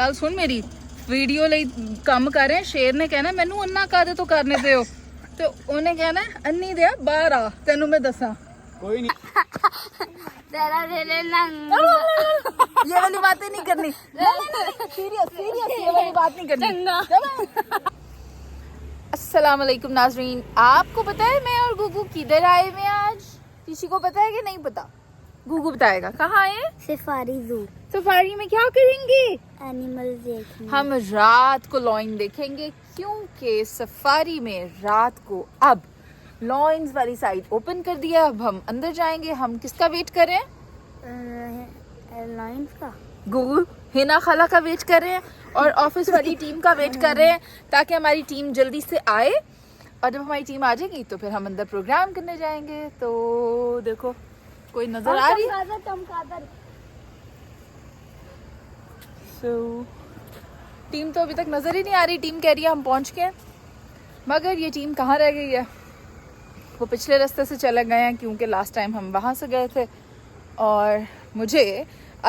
कल सुन मेरी वीडियो ਲਈ ਕੰਮ ਕਰ ਰਹੇ ਸ਼ੇਰ ਨੇ ਕਹਿਣਾ ਮੈਨੂੰ ਅੰਨਾ ਕਾਦੇ ਤੋਂ ਕਰਨੇ ਦਿਓ ਤੇ ਉਹਨੇ ਕਹਿਣਾ ਅੰਨੀ ਦੇ ਬਾਹਰ ਆ ਤੈਨੂੰ ਮੈਂ ਦੱਸਾਂ कोई नहीं तेरा ले नंग ये वाली बातें नहीं करनी सीरियस सीरियस ये वाली बात नहीं करनी अस्सलाम वालेकुम नाजरीन आपको पता है मैं और गुगू किधर आए हुए आज किसी को पता है कि नहीं पता गुगू बताएगा कहाँ आए सफारी जू सफारी में क्या करेंगे एनिमल देखेंगे हम रात को लॉइन देखेंगे क्योंकि सफारी में रात को अब लॉइंस वाली साइड ओपन कर दिया अब हम अंदर जाएंगे हम किसका वेट कर रहे हैं एयरलाइंस का गुगू हिना खाला का वेट कर रहे हैं और ऑफिस वाली टीम का वेट कर रहे हैं ताकि हमारी टीम जल्दी से आए और जब हमारी टीम आ जाएगी तो फिर हम अंदर प्रोग्राम करने जाएंगे तो देखो कोई नजर आ रही है सो टीम तो अभी तक नजर ही नहीं आ रही टीम कह रही है हम पहुंच गए मगर ये टीम कहाँ रह गई है वो पिछले रास्ते से चले गए हैं क्योंकि लास्ट टाइम हम वहाँ से गए थे और मुझे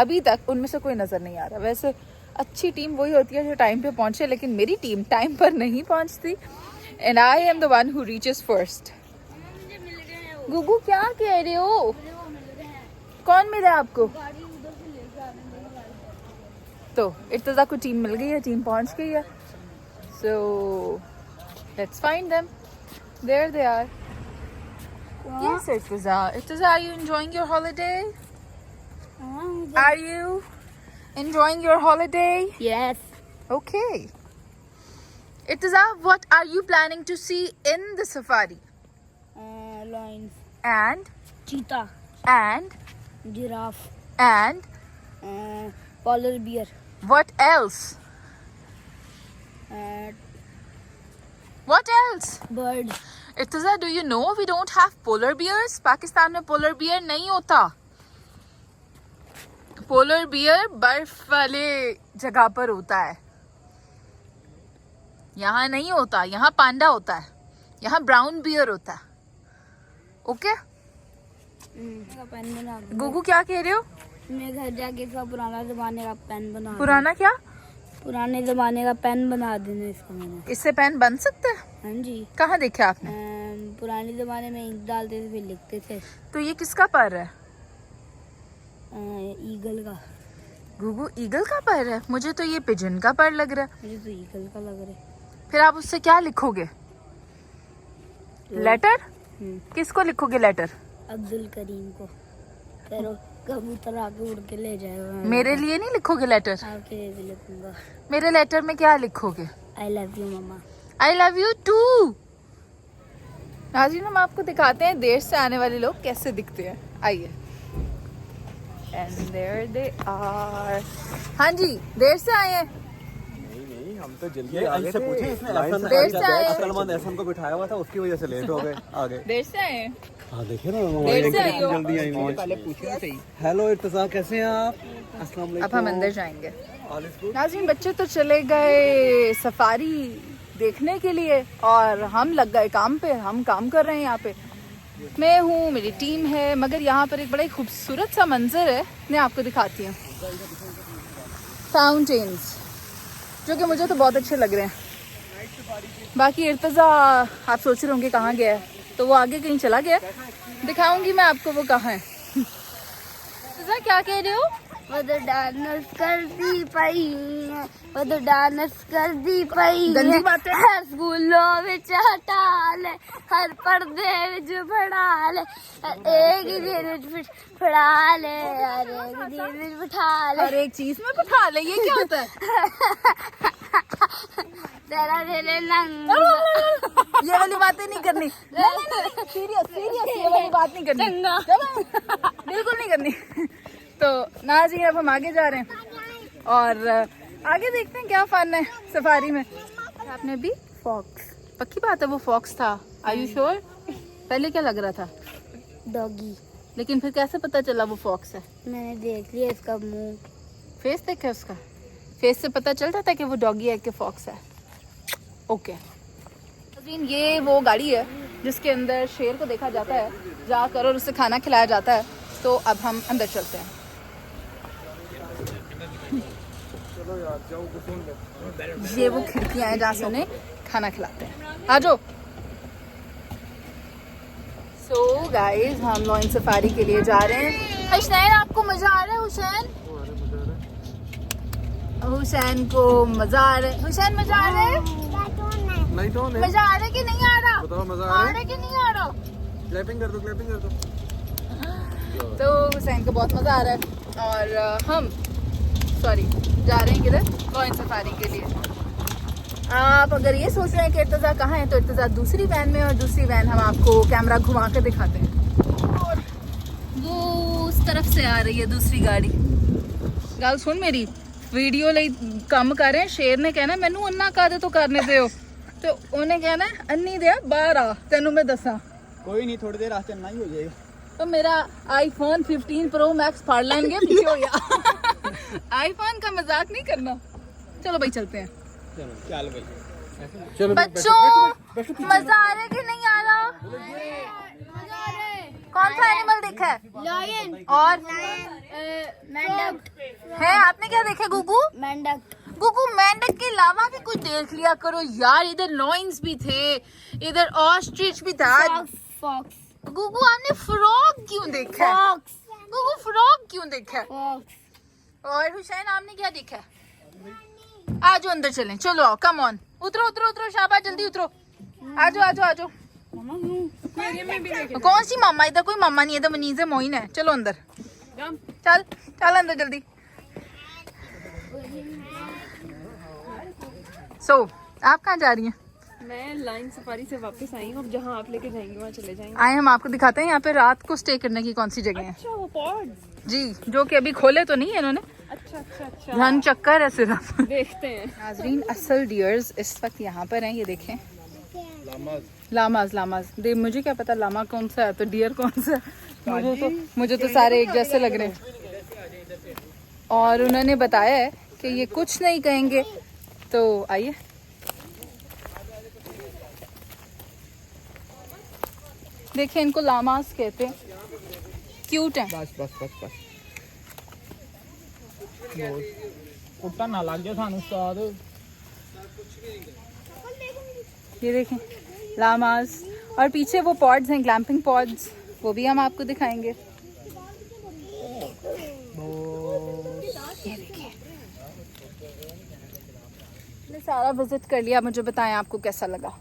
अभी तक उनमें से कोई नज़र नहीं आ रहा वैसे अच्छी टीम वही होती है जो टाइम पे पहुँचे लेकिन मेरी टीम टाइम पर नहीं पहुँचती and I am the one who reaches first गुगू क्या कह रहे हो कौन मिला आपको तो इर्तज़ा को टीम मिल गई है टीम पहुँच गई है so let's find them there they are Yes, Irtaza. Irtaza, are you enjoying your holiday? Are you enjoying your holiday? Yes Okay. Irtaza, what are you planning to see in the safari? Lions And, चीता and, giraffe and, polar bear what else? What else? Bird Irtaza, do you know we don't have polar bears? Pakistan में polar bear नहीं होता. Polar bear बर्फ वाले जगह पर होता है. यहाँ नहीं होता. यहाँ पांडा होता है. यहाँ ब्राउन बियर होता है. ओके? पेन बना दूँ गुगू क्या कह रहे हो? मैं घर जाके इसका पुराना जमाने का पेन बना दूँ। पुराना क्या? पुराने जमाने का पेन बना देना इसको मैंने। इससे पेन बन सकता है? हाँ जी। कहाँ देखे आपने? पुराने जमाने में इंक डालते थे फिर लिखते थे। तो ये किसका पर है? ईगल का। गुगू ईगल का पर है? मुझे तो ये पिजन का पर लग रहा है. मुझे तो ईगल का लग रहा है। फिर आप उससे क्या लिखोगे? लेटर? किसको लिखोगे लेटर? अब्दुल करीम को। फिर कबूतर आके उड़ के ले जाएगा। मेरे लिए नहीं लिखोगे लेटर? आपके लिए भी लिखूंगा। मेरे लेटर में क्या लिखोगे? I love you mama. I love you too. नाज़रीन हम आपको दिखाते हैं देर से आने वाले लोग कैसे दिखते हैं. आइए. And there they are. हाँ जी देर से आए हैं. नहीं हम तो जल्दी आ गए थे देर से आए. अकलमंद एहसन को बिठाया हुआ था उसकी वजह से लेट हो गए आ गए देर से आए हैं. हाँ देखे ना देर से आई हो. जल्दी आई पहले पूछना चाहिए. हेलो इर्तज़ा कैसे हैं आप? अस्सलाम वालेकुम. अब हम अंदर जाएंगे. All is good. नाज़रीन बच्चे तो चले गए सफारी देखने के लिए और हम लग गए काम पे. हम काम कर रहे हैं यहाँ पे. मैं हूँ मेरी टीम है मगर यहाँ पर एक बड़ा ही खूबसूरत सा मंजर है मैं आपको दिखाती हूँ. फाउंटेन्स जो कि मुझे तो बहुत अच्छे लग रहे हैं. बाकी इर्तज़ा आप सोच रहे होंगे कहाँ गया है तो वो आगे कहीं चला गया. दिखाऊंगी मैं आपको वो कहाँ है. इर्तज़ा क्या कह रहे हो? वो तो डांस कर दी पई वो तो डांस कर दी पई गंदी बात है. हर स्कूलों विच हटाल हर पर्दे विच फड़ाल एक दिन विच फड़ाल हर एक दिन विच बिठाल हर एक चीज में बिठा ले. ये क्या होता है? तेरा ले नंग ये वाली बातें नहीं करनी. सीरियस सीरियस ये वाली बात नहीं करनी. बिल्कुल नहीं करनी. तो नाज़रीन अब हम आगे जा रहे हैं और आगे देखते हैं क्या फन है सफारी में. आपने भी फॉक्स पक्की बात है वो फॉक्स था? Are you sure? पहले क्या लग रहा था? डॉगी लेकिन फिर कैसे पता चला वो फॉक्स है? मैंने देख लिया इसका मुंह. फेस देखा उसका? फेस से पता चल जाता है कि वो डॉगी है कि फॉक्स है. ओके. ये वो गाड़ी है जिसके अंदर शेर को देखा जाता है जाकर और उसे खाना खिलाया जाता है. तो अब हम अंदर चलते हैं. ये वो खिड़कियां हैं जहाँ से उन्हें खाना खिलाते हैं। आ जाओ। सो गाइस हम लॉइन सफारी के लिए जा रहे हैं। हुसैन आपको मजा आ रहा है? हुसैन को मजा आ रहा है। हुसैन मजा आ रहा है? नहीं तो नहीं। मजा आ रहा है कि नहीं आ रहा? बताओ मजा आ रहा है कि नहीं आ रहा? क्लैपिंग कर दो। तो हुसैन को बहुत मजा आ रहा है और हम जा रहे हैं किधर? लॉइन सफारी के लिए। आप अगर ये सोच रहे हैं कि इर्तज़ा कहाँ है, तो इर्तज़ा दूसरी वैन में, और दूसरी वैन हम आपको कैमरा घुमा कर दिखाते हैं। और वो उस तरफ से आ रही है दूसरी गाड़ी। गल सुन मेरी, वीडियो ਲਈ ਕੰਮ ਕਰ ਰਹੇ ਸ਼ੇਰ ਨੇ ਕਹਿਣਾ ਮੈਨੂੰ ਅੰਨਾ ਕਾਦੇ ਤੋਂ ਕਰਨੇ ਦਿਓ, ਤੇ ਉਹਨੇ ਕਹਿਣਾ ਅੰਨੀ ਦੇ ਬਾਹਰ ਆ ਤੈਨੂੰ ਮੈਂ ਦੱਸਾਂ। कोई नहीं, थोड़ी देर रास्ते ना ही हो जाएगा। तो मेरा आईफोन 15 प्रो मैक्स फाड़ लेंगे पीछे हो गया। आईफोन का मजाक नहीं करना। चलो भाई चलते हैं। चल भाई। बच्चों मजा आ रहा है कि नहीं आ रहा? कौन सा एनिमल देखा है? लायन और मेंढक है आपने क्या देखा? गुगू मेंढक के अलावा भी कुछ देख लिया करो यार। इधर लॉइंस भी थे, इधर ऑस्ट्रिच भी था। फॉक्स गुगू आपने फ्रॉग क्यों देखा है? गुगू फ्रॉग क्यों देखा है? और हुसैन आपने क्या देखा है? आज अंदर चलें। चलो आओ, कम ऑन, उतरो शाबाश, जल्दी उतरो। आजो। कौन सी मामा? इधर कोई मामा नहीं है, तो मनीज़ मोइन है। चलो अंदर, चल अंदर जल्दी। आप कहाँ जा रही हैं? मैं लाइन सफारी से वापस आई हूँ। अब जहाँ आप लेके जाएंगे वहाँ चले जाएंगे। आए हम आपको दिखाते हैं यहाँ पे रात को स्टे करने की कौन सी जगह है। अच्छा, वो पॉड्स। जी, जो कि अभी खोले तो नहीं है इन्होंने, अच्छा धन चक्कर है सिर्फ। देखते हैं। नाजरीन, असल डियर्स इस वक्त यहाँ पर हैं। ये देखें, लामाज। दे मुझे क्या पता लामा कौन सा है तो डियर कौन सा है। मुझे तो सारे एक जैसे लग रहे हैं। और उन्होंने बताया है कि ये कुछ नहीं कहेंगे। तो आइए, देखिए इनको लामास कहते हैं, क्यूट हैं। बस कुत्ता ना लग जाए थानू उस्ताद। ये देखें लामास, और पीछे वो पॉड्स हैं, ग्लैम्पिंग पॉड्स, वो भी हम आपको दिखाएंगे। ये देखिए, मैंने सारा विजिट कर लिया। मुझे बताएं आपको कैसा लगा?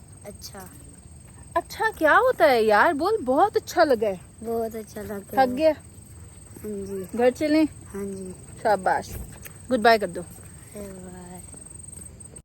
अच्छा क्या होता है यार? बोल, बहुत अच्छा लगा है। बहुत अच्छा लगता थक गया? हाँ जी, घर चलें? हाँ जी। शाबाश, गुड बाय कर दो। बाय।